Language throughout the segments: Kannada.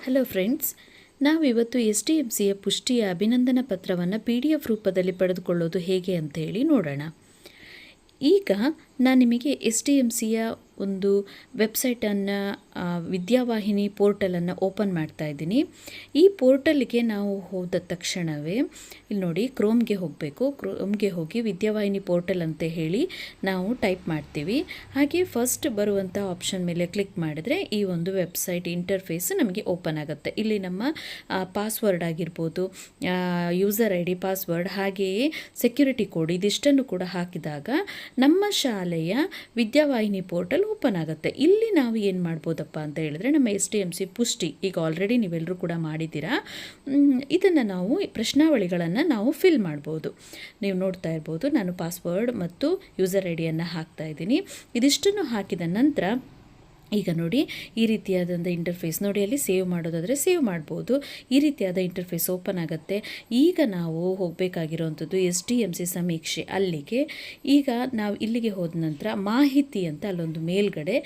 ಹಲೋ ಫ್ರೆಂಡ್ಸ್, ನಾವಿವತ್ತು SDMCಯ ಪುಷ್ಟಿಯ ಅಭಿನಂದನಾ ಪತ್ರವನ್ನು PDF ರೂಪದಲ್ಲಿ ಪಡೆದುಕೊಳ್ಳೋದು ಹೇಗೆ ಅಂತ ಹೇಳಿ ನೋಡೋಣ. ಈಗ ನಾನು ನಿಮಗೆ SDMCಯ ಒಂದು ವೆಬ್ಸೈಟನ್ನು ವಿದ್ಯಾವಾಹಿನಿ ಪೋರ್ಟಲನ್ನು ಓಪನ್ ಮಾಡ್ತಾ ಇದ್ದೀನಿ. ಈ ಪೋರ್ಟಲ್ಗೆ ನಾವು ಹೋದ ತಕ್ಷಣವೇ ಇಲ್ಲಿ ನೋಡಿ ಕ್ರೋಮ್ಗೆ ಹೋಗಬೇಕು. ಕ್ರೋಮ್ಗೆ ಹೋಗಿ ವಿದ್ಯಾವಾಹಿನಿ ಪೋರ್ಟಲ್ ಅಂತ ಹೇಳಿ ನಾವು ಟೈಪ್ ಮಾಡ್ತೀವಿ. ಹಾಗೆ ಫಸ್ಟ್ ಬರುವಂಥ ಆಪ್ಷನ್ ಮೇಲೆ ಕ್ಲಿಕ್ ಮಾಡಿದ್ರೆ ಈ ಒಂದು ವೆಬ್ಸೈಟ್ ಇಂಟರ್ಫೇಸ್ ನಮಗೆ ಓಪನ್ ಆಗುತ್ತೆ. ಇಲ್ಲಿ ನಮ್ಮ ಪಾಸ್ವರ್ಡ್ ಆಗಿರ್ಬೋದು, ಯೂಸರ್ ID, ಪಾಸ್ವರ್ಡ್, ಹಾಗೆಯೇ ಸೆಕ್ಯೂರಿಟಿ ಕೋಡ್ ಇದಿಷ್ಟನ್ನು ಕೂಡ ಹಾಕಿದಾಗ ನಮ್ಮ ಶಾಲೆಯ ವಿದ್ಯಾವಾಹಿನಿ ಪೋರ್ಟಲ್ ಓಪನ್ ಆಗುತ್ತೆ. ಇಲ್ಲಿ ನಾವು ಏನು ಮಾಡ್ಬೋದಪ್ಪ ಅಂತ ಹೇಳಿದ್ರೆ ನಮ್ಮ SDMC ಪುಷ್ಟಿ ಈಗ ಆಲ್ರೆಡಿ ನೀವೆಲ್ಲರೂ ಕೂಡ ಮಾಡಿದ್ದೀರಾ. ಇದನ್ನು ನಾವು ಪ್ರಶ್ನಾವಳಿಗಳನ್ನು ನಾವು ಫಿಲ್ ಮಾಡ್ಬೋದು. ನೀವು ನೋಡ್ತಾ ಇರ್ಬೋದು, ನಾನು ಪಾಸ್ವರ್ಡ್ ಮತ್ತು ಯೂಸರ್ ಐಡಿಯನ್ನು ಹಾಕ್ತಾ ಇದ್ದೀನಿ. ಇದಿಷ್ಟನ್ನು ಹಾಕಿದ ನಂತರ ಈಗ ನೋಡಿ ಈ ರೀತಿಯಾದಂಥ ಇಂಟರ್ಫೇಸ್ ನೋಡಿ, ಅಲ್ಲಿ ಸೇವ್ ಮಾಡೋದಾದರೆ ಸೇವ್ ಮಾಡ್ಬೋದು. ಈ ರೀತಿಯಾದ ಇಂಟರ್ಫೇಸ್ ಓಪನ್ ಆಗುತ್ತೆ. ಈಗ ನಾವು ಹೋಗಬೇಕಾಗಿರೋವಂಥದ್ದು SDMC ಸಮೀಕ್ಷೆ ಅಲ್ಲಿಗೆ. ಈಗ ನಾವು ಇಲ್ಲಿಗೆ ಹೋದ ನಂತರ ಮಾಹಿತಿ ಅಂತ ಅಲ್ಲೊಂದು ಮೇಲ್ಗಡೆ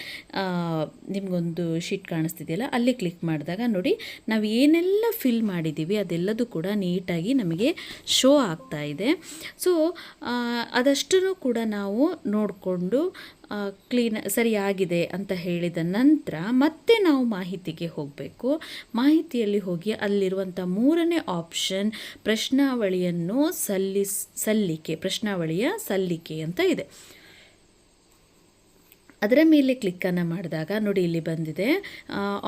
ನಿಮಗೊಂದು ಶೀಟ್ ಕಾಣಿಸ್ತಿದೆಯಲ್ಲ, ಅಲ್ಲಿ ಕ್ಲಿಕ್ ಮಾಡಿದಾಗ ನೋಡಿ ನಾವು ಏನೆಲ್ಲ ಫಿಲ್ ಮಾಡಿದ್ದೀವಿ ಅದೆಲ್ಲದೂ ಕೂಡ ನೀಟಾಗಿ ನಮಗೆ ಶೋ ಆಗ್ತಾ ಇದೆ. ಸೊ ಅದಷ್ಟನ್ನು ಕೂಡ ನಾವು ನೋಡಿಕೊಂಡು ಸರಿಯಾಗಿದೆ ಅಂತ ಹೇಳಿದ ನಂತರ ಮತ್ತೆ ನಾವು ಮಾಹಿತಿಗೆ ಹೋಗಬೇಕು. ಮಾಹಿತಿಯಲ್ಲಿ ಹೋಗಿ ಅಲ್ಲಿರುವಂಥ ಮೂರನೇ ಆಪ್ಷನ್ ಪ್ರಶ್ನಾವಳಿಯನ್ನು ಪ್ರಶ್ನಾವಳಿಯ ಸಲ್ಲಿಕೆ ಅಂತ ಇದೆ. ಅದರ ಮೇಲೆ ಕ್ಲಿಕ್ಕನ್ನು ಮಾಡಿದಾಗ ನೋಡಿ ಇಲ್ಲಿ ಬಂದಿದೆ.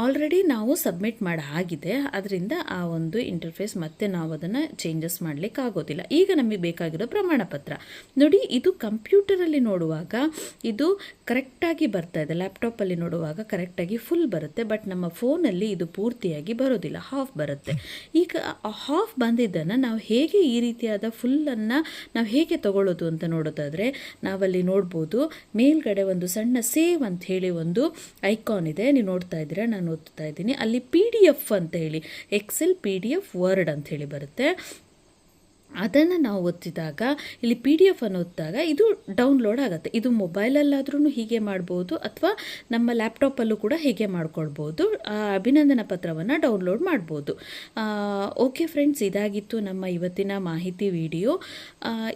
ಆಲ್ರೆಡಿ ನಾವು ಸಬ್ಮಿಟ್ ಆಗಿದೆ, ಅದರಿಂದ ಆ ಒಂದು ಇಂಟರ್ಫೇಸ್ ಮತ್ತೆ ನಾವು ಅದನ್ನು ಚೇಂಜಸ್ ಮಾಡಲಿಕ್ಕೆ ಆಗೋದಿಲ್ಲ. ಈಗ ನಮಗೆ ಬೇಕಾಗಿರೋ ಪ್ರಮಾಣ ಪತ್ರ ನೋಡಿ, ಇದು ಕಂಪ್ಯೂಟರಲ್ಲಿ ನೋಡುವಾಗ ಇದು ಕರೆಕ್ಟಾಗಿ ಬರ್ತಾ ಇದೆ, ಲ್ಯಾಪ್ಟಾಪಲ್ಲಿ ನೋಡುವಾಗ ಕರೆಕ್ಟಾಗಿ ಫುಲ್ ಬರುತ್ತೆ. ಬಟ್ ನಮ್ಮ ಫೋನಲ್ಲಿ ಇದು ಪೂರ್ತಿಯಾಗಿ ಬರೋದಿಲ್ಲ, ಹಾಫ್ ಬರುತ್ತೆ. ಈಗ ಹಾಫ್ ಬಂದಿದ್ದನ್ನು ನಾವು ಹೇಗೆ ಈ ರೀತಿಯಾದ ಫುಲ್ಲನ್ನು ನಾವು ಹೇಗೆ ತಗೊಳ್ಳೋದು ಅಂತ ನೋಡೋದಾದರೆ ನಾವಲ್ಲಿ ನೋಡ್ಬೋದು, ಮೇಲ್ಗಡೆ ಒಂದು ಸಣ್ಣ ಸೇವ್ ಅಂತ ಹೇಳಿ ಒಂದು ಐಕಾನ್ ಇದೆ. ನೀವು ನೋಡ್ತಾ ಇದ್ದೀರಾ, ನಾನು ಓದ್ತಾ ಇದ್ದೀನಿ. ಅಲ್ಲಿ PDF ಅಂತ ಹೇಳಿ ಎಕ್ಸೆಲ್, PDF, ವರ್ಡ್ ಅಂತ ಹೇಳಿ ಬರುತ್ತೆ. ಅದನ್ನು ನಾವು ಒತ್ತಿದಾಗ ಇಲ್ಲಿ PDF ಅನ್ನು ಒತ್ತಿದಾಗ ಇದು ಡೌನ್ಲೋಡ್ ಆಗುತ್ತೆ. ಇದು ಮೊಬೈಲಲ್ಲಾದ್ರೂ ಹೀಗೆ ಮಾಡ್ಬೋದು, ಅಥವಾ ನಮ್ಮ ಲ್ಯಾಪ್ಟಾಪಲ್ಲೂ ಕೂಡ ಹೀಗೆ ಮಾಡ್ಕೊಳ್ಬೋದು. ಅಭಿನಂದನಾ ಪತ್ರವನ್ನು ಡೌನ್ಲೋಡ್ ಮಾಡ್ಬೋದು. ಓಕೆ ಫ್ರೆಂಡ್ಸ್, ಇದಾಗಿತ್ತು ನಮ್ಮ ಇವತ್ತಿನ ಮಾಹಿತಿ ವಿಡಿಯೋ.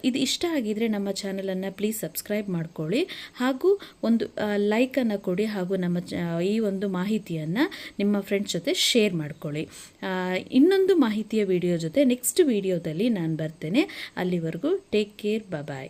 ಇದು ಇಷ್ಟ ಆಗಿದರೆ ನಮ್ಮ ಚಾನಲನ್ನು ಪ್ಲೀಸ್ ಸಬ್ಸ್ಕ್ರೈಬ್ ಮಾಡ್ಕೊಳ್ಳಿ, ಹಾಗೂ ಒಂದು ಲೈಕನ್ನು ಕೊಡಿ, ಹಾಗೂ ನಮ್ಮ ಈ ಒಂದು ಮಾಹಿತಿಯನ್ನು ನಿಮ್ಮ ಫ್ರೆಂಡ್ಸ್ ಜೊತೆ ಶೇರ್ ಮಾಡ್ಕೊಳ್ಳಿ. ಇನ್ನೊಂದು ಮಾಹಿತಿಯ ವಿಡಿಯೋ ಜೊತೆ ನೆಕ್ಸ್ಟ್ ವಿಡಿಯೋದಲ್ಲಿ ನಾನು ಬರ್ತೇನೆ. ಅಲ್ಲಿವರೆಗೂ ಟೇಕ್ ಕೇರ್, ಬಾಯ್.